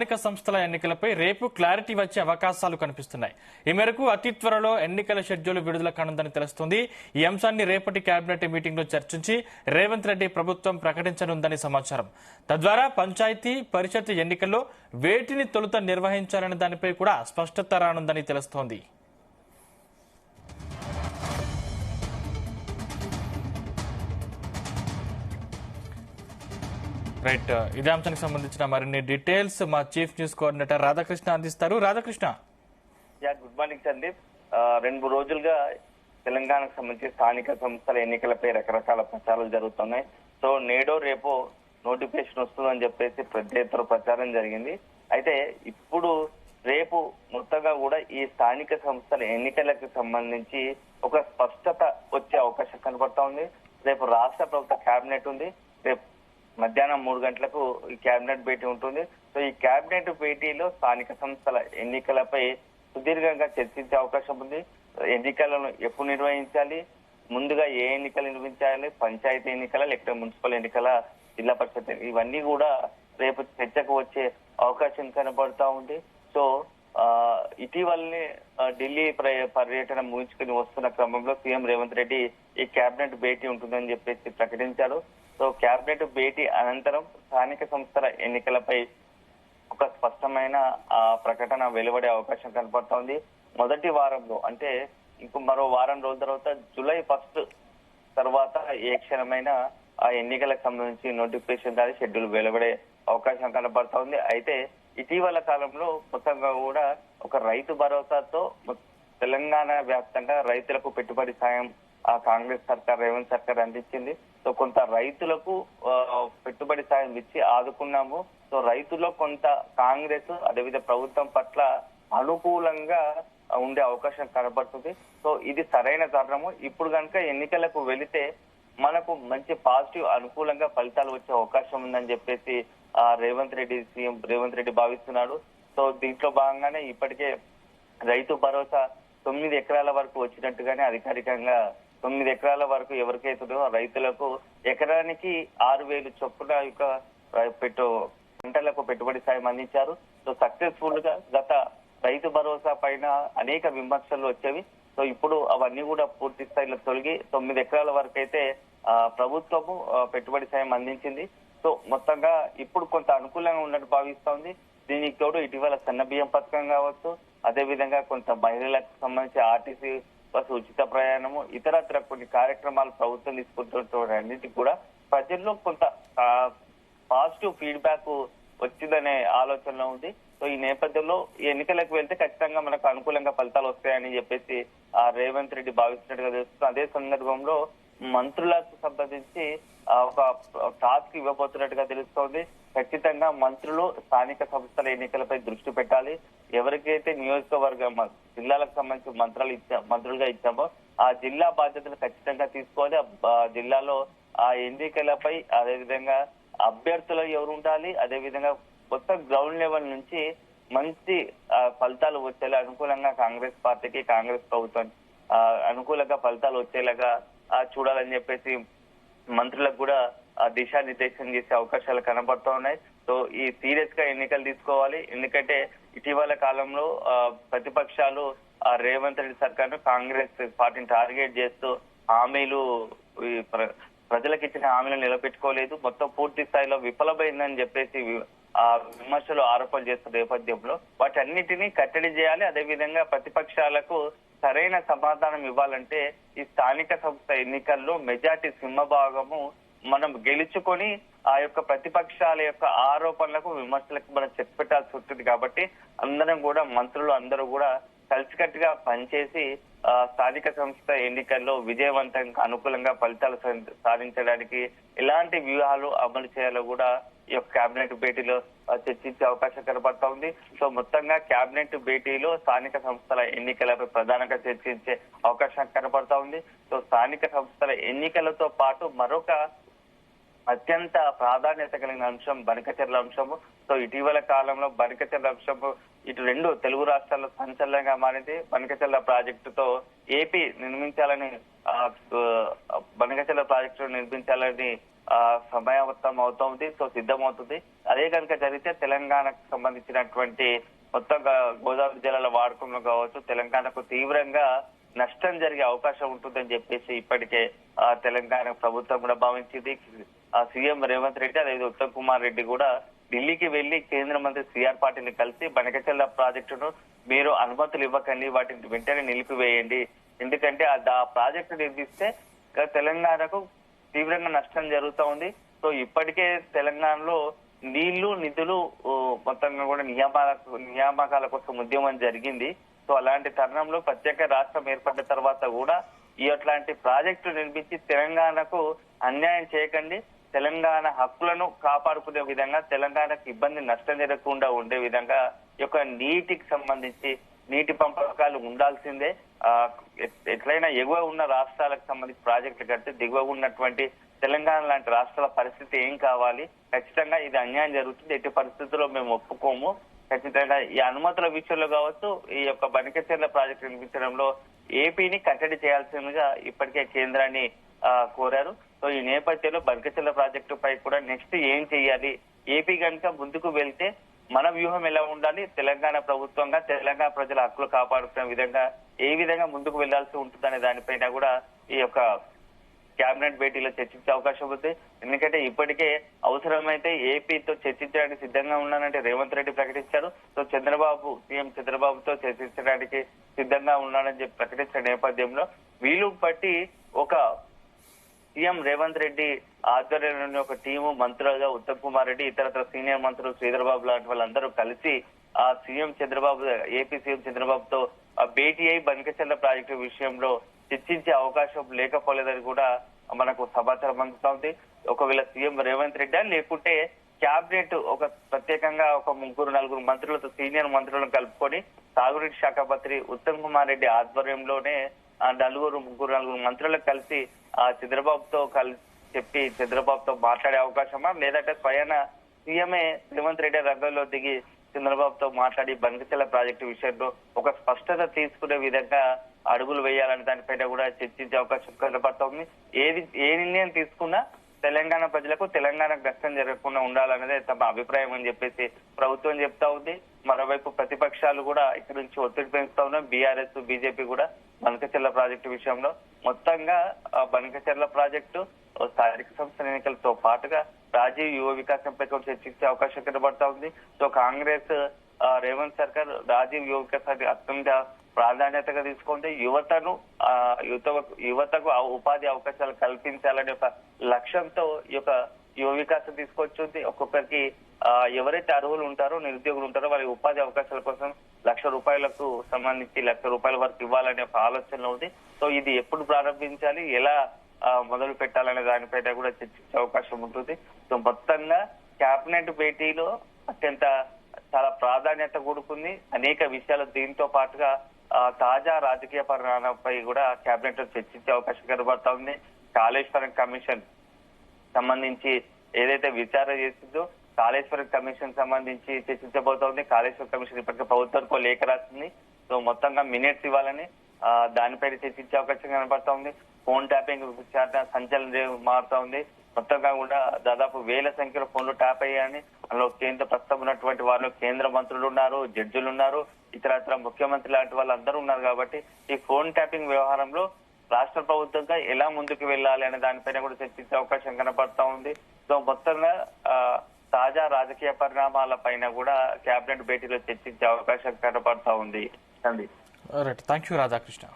స్థానిక సంస్థల ఎన్నికలపై రేపు క్లారిటీ వచ్చే అవకాశాలు కనిపిస్తున్నాయి. ఈ మేరకు అతి త్వరలో ఎన్నికల షెడ్యూల్ విడుదల కానుందని తెలుస్తోంది. ఈ అంశాన్ని రేపటి కేబినెట్ మీటింగ్ లో చర్చించి రేవంత్ రెడ్డి ప్రభుత్వం ప్రకటించనుందని సమాచారం. తద్వారా పంచాయతీ పరిషత్ ఎన్నికల్లో వేటిని తొలుత నిర్వహించాలనే దానిపై కూడా స్పష్టత రానుందని తెలుస్తోంది. రైట్, ఇదే అంశానికి సంబంధించిన మరిన్ని డీటెయిల్స్ మా చీఫ్ న్యూస్ కోఆర్డినేటర్ రాధాకృష్ణ అందిస్తారు. రాధాకృష్ణ. Good morning Sandeep. 2 రోజులుగా తెలంగాణకు సంబంధించి స్థానిక సంస్థల ఎన్నికలపై రకరకాల ప్రచారాలు జరుగుతున్నాయి. సో నేడో రేపో నోటిఫికేషన్ వస్తుందని చెప్పేసి పెద్ద ఎత్తున ప్రచారం జరిగింది. అయితే ఇప్పుడు రేపు మొత్తంగా కూడా ఈ స్థానిక సంస్థల ఎన్నికలకు సంబంధించి ఒక స్పష్టత వచ్చే అవకాశం కనబడతా ఉంది. రేపు రాష్ట్ర ప్రభుత్వ కేబినెట్ ఉంది. రేపు మధ్యాహ్నం 3 గంటలకు ఈ కేబినెట్ భేటీ ఉంటుంది. సో ఈ కేబినెట్ భేటీలో స్థానిక సంస్థల ఎన్నికలపై సుదీర్ఘంగా చర్చించే అవకాశం ఉంది. ఎన్నికలను ఎప్పుడు నిర్వహించాలి, ముందుగా ఏ ఎన్నికలు నిర్వహించాలి, పంచాయతీ ఎన్నికల లేకపోతే మున్సిపల్ ఎన్నికల, జిల్లా పరిషత్, ఇవన్నీ కూడా రేపు చర్చకు వచ్చే అవకాశం కనబడతా ఉంది. సో ఇటీవలనే ఢిల్లీ పర్యటన ముగించుకుని వస్తున్న క్రమంలో సీఎం రేవంత్ రెడ్డి ఈ కేబినెట్ భేటీ ఉంటుందని చెప్పేసి ప్రకటించారు. సో కేబినెట్ భేటీ అనంతరం స్థానిక సంస్థల ఎన్నికలపై ఒక స్పష్టమైన ప్రకటన వెలువడే అవకాశం కనపడుతోంది. మొదటి వారంలో అంటే ఇంకో మరో వారం రోజుల తర్వాత జూలై 1 తర్వాత ఏ క్షణమైన ఆ ఎన్నికలకు సంబంధించి నోటిఫికేషన్ కానీ షెడ్యూల్ వెలువడే అవకాశం కనపడుతోంది. అయితే ఇటీవల కాలంలో మొత్తంగా కూడా ఒక రైతు భరోసాతో తెలంగాణ వ్యాప్తంగా రైతులకు పెట్టుబడి సాయం ఆ కాంగ్రెస్ సర్కార్, రేవంత్ సర్కార్ అందించింది. సో కొంత రైతులకు పెట్టుబడి సాయం ఇచ్చి ఆదుకున్నాము. సో రైతుల్లో కొంత కాంగ్రెస్ అదేవిధంగా ప్రభుత్వం పట్ల అనుకూలంగా ఉండే అవకాశం కనబడుతుంది. సో ఇది సరైన తరుణము. ఇప్పుడు కనుక ఎన్నికలకు వెళితే మనకు మంచి పాజిటివ్ అనుకూలంగా ఫలితాలు వచ్చే అవకాశం ఉందని చెప్పేసి సీఎం రేవంత్ రెడ్డి భావిస్తున్నాడు. సో దీంట్లో భాగంగానే ఇప్పటికే రైతు భరోసా 9 ఎకరాల వరకు వచ్చినట్టుగానే అధికారికంగా 9 ఎకరాల వరకు ఎవరికైతుందో రైతులకు ఎకరానికి 6,000 చొప్పున పంటలకు పెట్టుబడి సాయం అందించారు. సో సక్సెస్ఫుల్ గా గత రైతు భరోసా పైన అనేక విమర్శలు వచ్చేవి. సో ఇప్పుడు అవన్నీ కూడా పూర్తి స్థాయిలో తొలగి 9 ఎకరాల వరకు అయితే ప్రభుత్వము పెట్టుబడి సాయం అందించింది. సో మొత్తంగా ఇప్పుడు కొంత అనుకూలంగా ఉన్నట్టు భావిస్తోంది. దీనికి తోడు ఇటీవల సన్న బియ్యం పథకం కావచ్చు, అదే విధంగా కొంత మహిళలకు సంబంధించి ఆర్టీసీ బస్సు ఉచిత ప్రయాణము, ఇతరత్ర కొన్ని కార్యక్రమాలు ప్రభుత్వం తీసుకుంటున్న అన్నిటికీ కూడా ప్రజల్లో కొంత పాజిటివ్ ఫీడ్బ్యాక్ వచ్చిందనే ఆలోచనలో ఉంది. సో ఈ నేపథ్యంలో ఈ ఎన్నికలకు వెళ్తే ఖచ్చితంగా మనకు అనుకూలంగా ఫలితాలు వస్తాయని చెప్పేసి రేవంత్ రెడ్డి భావిస్తున్నట్టుగా తెలుస్తుంది. అదే సందర్భంలో మంత్రులకు సంబంధించి ఒక టాస్క్ ఇవ్వబోతున్నట్టుగా తెలుస్తోంది. ఖచ్చితంగా మంత్రులు స్థానిక సంస్థల ఎన్నికలపై దృష్టి పెట్టాలి. ఎవరికైతే నియోజకవర్గం జిల్లాలకు సంబంధించి మంత్రులుగా ఇచ్చామో ఆ జిల్లా బాధ్యతలు ఖచ్చితంగా తీసుకోవాలి. జిల్లాలో ఆ ఎన్నికలపై అదేవిధంగా అభ్యర్థులు ఎవరు ఉండాలి, అదేవిధంగా మొత్తం గ్రౌండ్ లెవెల్ నుంచి మంచి ఫలితాలు వచ్చేలా అనుకూలంగా కాంగ్రెస్ పార్టీకి, కాంగ్రెస్ ప్రభుత్వం అనుకూలంగా ఫలితాలు వచ్చేలాగా చూడాలని చెప్పేసి మంత్రులకు కూడా దిశానిర్దేశం చేసే అవకాశాలు కనబడుతూ ఉన్నాయి. సో ఈ సీరియస్ గా ఎన్నికలు తీసుకోవాలి. ఎందుకంటే ఇటీవల కాలంలో ప్రతిపక్షాలు రేవంత్ రెడ్డి సర్కార్ ను, కాంగ్రెస్ పార్టీని టార్గెట్ చేస్తూ హామీలు ప్రజలకు ఇచ్చిన హామీలను నిలబెట్టుకోలేదు, మొత్తం పూర్తి స్థాయిలో విఫలమైందని చెప్పేసి విమర్శలు, ఆరోపణలు చేస్తున్న నేపథ్యంలో వాటన్నిటినీ కట్టడి చేయాలి. అదేవిధంగా ప్రతిపక్షాలకు సరైన సమాధానం ఇవ్వాలంటే ఈ స్థానిక సంస్థ ఎన్నికల్లో మెజార్టీ సింహభాగము మనం గెలుచుకొని ఆ యొక్క ప్రతిపక్షాల యొక్క ఆరోపణలకు, విమర్శలకు మనం చెక్ పెట్టాల్సి ఉంటుంది. కాబట్టి అందరం కూడా మంత్రులు అందరూ కూడా కలిసికట్టుగా పనిచేసి స్థానిక సంస్థ ఎన్నికల్లో విజయవంతంగా అనుకూలంగా ఫలితాలు సాధించడానికి ఎలాంటి వ్యూహాలు అమలు చేయాలో కూడా ఈ యొక్క కేబినెట్ భేటీలో చర్చించే అవకాశం కనబడతా ఉంది. సో మొత్తంగా కేబినెట్ భేటీలో స్థానిక సంస్థల ఎన్నికలపై ప్రధానంగా చర్చించే అవకాశం కనబడతా ఉంది. సో స్థానిక సంస్థల ఎన్నికలతో పాటు మరొక అత్యంత ప్రాధాన్యత కలిగిన అంశం బనకచెర్ల అంశము. సో ఇటీవల కాలంలో బనకచెర్ల అంశము ఇటు 2 తెలుగు రాష్ట్రాల్లో సంచలనంగా మారింది. బనకచెర్ల ప్రాజెక్టుతో ఏపీ నిర్మించాలని బనకచెర్ల ప్రాజెక్టు నిర్మించాలని సమాయత్తం అవుతోంది. సో సిద్ధమవుతుంది. అదే కనుక జరిగితే తెలంగాణకు సంబంధించినటువంటి మొత్తం గోదావరి జలాల వాడకంలో కావచ్చు తెలంగాణకు తీవ్రంగా నష్టం జరిగే అవకాశం ఉంటుందని చెప్పేసి ఇప్పటికే తెలంగాణ ప్రభుత్వం కూడా భావించింది. సీఎం రేవంత్ రెడ్డి అదే ఉత్తమ్ కుమార్ రెడ్డి కూడా ఢిల్లీకి వెళ్లి కేంద్ర మంత్రి సిఆర్ పాటిల్ని కలిసి బనకచెర్ల ప్రాజెక్టును మీరు అనుమతులు ఇవ్వకండి, వాటిని వెంటనే నిలిపివేయండి, ఎందుకంటే ఆ ప్రాజెక్టు నిర్మిస్తే తెలంగాణకు తీవ్రంగా నష్టం జరుగుతూ ఉంది. సో ఇప్పటికే తెలంగాణలో నీళ్లు నిధులు మొత్తంగా కూడా నియామకాల కోసం ఉద్యమం జరిగింది. సో అలాంటి తరుణంలో ప్రత్యేక రాష్ట్రం ఏర్పడిన తర్వాత కూడా ఇట్లాంటి ప్రాజెక్టు నిర్మించి తెలంగాణకు అన్యాయం చేయకండి, తెలంగాణ హక్కులను కాపాడుకునే విధంగా తెలంగాణకు ఇబ్బంది నష్టం జరగకుండా ఉండే విధంగా ఈ యొక్క నీటికి సంబంధించి నీటి పంపకాలు ఉండాల్సిందే. ఎట్లయినా ఎగువ ఉన్న రాష్ట్రాలకు సంబంధించి ప్రాజెక్టులు కడితే దిగువ ఉన్నటువంటి తెలంగాణ లాంటి రాష్ట్రాల పరిస్థితి ఏం కావాలి? ఖచ్చితంగా ఇది అన్యాయం జరుగుతుంది, ఎట్టి పరిస్థితుల్లో మేము ఒప్పుకోము. ఖచ్చితంగా ఈ అనుమతుల విషయంలో కావచ్చు, ఈ యొక్క బనకచెర్ల ప్రాజెక్టు నిర్మించడంలో ఏపీని కట్టడి చేయాల్సిందిగా ఇప్పటికే కేంద్రాన్ని కోరారు. సో ఈ నేపథ్యంలో బనకచెర్ల ప్రాజెక్టు పై కూడా నెక్స్ట్ ఏం చేయాలి, ఏపీ కనుక ముందుకు వెళ్తే మన వ్యూహం ఎలా ఉండాలి, తెలంగాణ ప్రభుత్వంగా తెలంగాణ ప్రజల హక్కులు కాపాడుకునే విధంగా ఏ విధంగా ముందుకు వెళ్లాల్సి ఉంటుందనే దానిపైన కూడా ఈ యొక్క కేబినెట్ భేటీలో చర్చించే అవకాశం ఉంది. ఎందుకంటే ఇప్పటికే అవసరమైతే ఏపీతో చర్చించడానికి సిద్ధంగా ఉన్నానంటే రేవంత్ రెడ్డి ప్రకటించారు. సో సీఎం చంద్రబాబుతో చర్చించడానికి సిద్ధంగా ఉన్నానని చెప్పి ప్రకటించిన నేపథ్యంలో వీలు బట్టి ఒక సీఎం రేవంత్ రెడ్డి ఆధ్వర్యంలోని ఒక టీము మంత్రులుగా ఉత్తమ్ కుమార్ రెడ్డి, ఇతరత్ర సీనియర్ మంత్రులు శ్రీధర్ బాబు లాంటి వాళ్ళందరూ కలిసి ఆ ఏపీ సీఎం చంద్రబాబుతో భేటీ అయి బనకచెర్ల ప్రాజెక్టు విషయంలో చర్చించే అవకాశం లేకపోలేదని కూడా మనకు సమాచారం అందుతోంది. ఒకవేళ సీఎం రేవంత్ రెడ్డి లేకుంటే క్యాబినెట్ ఒక ప్రత్యేకంగా ఒక 3-4 మంత్రులతో సీనియర్ మంత్రులను కలుపుకొని సాగునీటి శాఖ మంత్రి ఉత్తమ్ కుమార్ రెడ్డి ఆధ్వర్యంలోనే 3-4 మంత్రులకు కలిసి చంద్రబాబుతో చెప్పి చంద్రబాబుతో మాట్లాడే అవకాశమా, లేదంటే స్వయాన సీఎంఏ రేవంత్ రెడ్డి రంగంలో దిగి చంద్రబాబుతో మాట్లాడి బనకచెర్ల ప్రాజెక్టు విషయంలో ఒక స్పష్టత తీసుకునే విధంగా అడుగులు వేయాలని దానిపైన కూడా చర్చించే అవకాశం కనబడుతోంది. ఏ నిర్ణయం తీసుకున్నా తెలంగాణ ప్రజలకు తెలంగాణకు నష్టం జరగకుండా ఉండాలనేదే తమ అభిప్రాయం అని చెప్పేసి ప్రభుత్వం చెప్తా ఉంది. మరోవైపు ప్రతిపక్షాలు కూడా ఇక్కడ నుంచి ఒత్తిడి పెంచుతా ఉన్నాయి. బీఆర్ఎస్, బీజేపీ కూడా బనకచెర్ల ప్రాజెక్టు విషయంలో మొత్తంగా బనకచెర్ల ప్రాజెక్టు స్థానిక సంస్థల ఎన్నికలతో పాటుగా రాజీవ్ యువ వికాసంపై కూడా చర్చించే అవకాశం కనబడతా ఉంది. సో కాంగ్రెస్ రేవంత్ సర్కార్ రాజీవ్ యువ వికాసాన్ని అత్యంత ప్రాధాన్యతగా తీసుకుంటే యువతకు ఉపాధి అవకాశాలు కల్పించాలనే ఒక లక్ష్యంతో ఈ యొక్క యువ వికాసం తీసుకొచ్చింది. ఒక్కొక్కరికి ఎవరైతే అర్హులు ఉంటారో, నిరుద్యోగులు ఉంటారో వారి ఉపాధి అవకాశాల కోసం ₹1,00,000 సంబంధించి ₹1,00,000 వరకు ఇవ్వాలనే ఒక ఆలోచన ఉంది. సో ఇది ఎప్పుడు ప్రారంభించాలి, ఎలా మొదలు పెట్టాలనే దానిపైన కూడా చర్చించే అవకాశం ఉంటుంది. సో మొత్తంగా కేబినెట్ భేటీలో చాలా ప్రాధాన్యత కూడుకుంది. అనేక విషయాలు దీంతో పాటుగా తాజా రాజకీయ పరిణామాలపై కూడా కేబినెట్ లో చర్చించే అవకాశం కనబడతా ఉంది. కాళేశ్వరం కమిషన్ సంబంధించి ఏదైతే విచారణ చేసిందో కాళేశ్వరం కమిషన్ సంబంధించి చర్చించబోతోంది. కాళేశ్వరం కమిషన్ ఇప్పటికే ప్రభుత్వానికి లేఖ రాసింది. సో మొత్తంగా మినిట్స్ ఇవ్వాలని దానిపైన చర్చించే అవకాశం కనబడతా ఉంది. ఫోన్ ట్యాపింగ్ విచారణ సంచలనం మారుతా ఉంది. మొత్తంగా కూడా దాదాపు 1000 సంఖ్యలో ఫోన్లు ట్యాప్ అయ్యాయని, అందులో ప్రస్తుతం ఉన్నటువంటి వాళ్ళు కేంద్ర మంత్రులు ఉన్నారు, జడ్జిలు ఉన్నారు, ఇతరత్ర ముఖ్యమంత్రి లాంటి వాళ్ళందరూ ఉన్నారు. కాబట్టి ఈ ఫోన్ ట్యాపింగ్ వ్యవహారంలో రాష్ట్ర ప్రభుత్వంగా ఎలా ముందుకు వెళ్ళాలి అనే దానిపైన కూడా చర్చించే అవకాశం కనబడతా ఉంది. సో మొత్తంగా తాజా రాజకీయ పరిణామాల పైన కూడా కేబినెట్ భేటీలో చర్చించే అవకాశం కనబడతా ఉంది. Thank you Radhakrishna.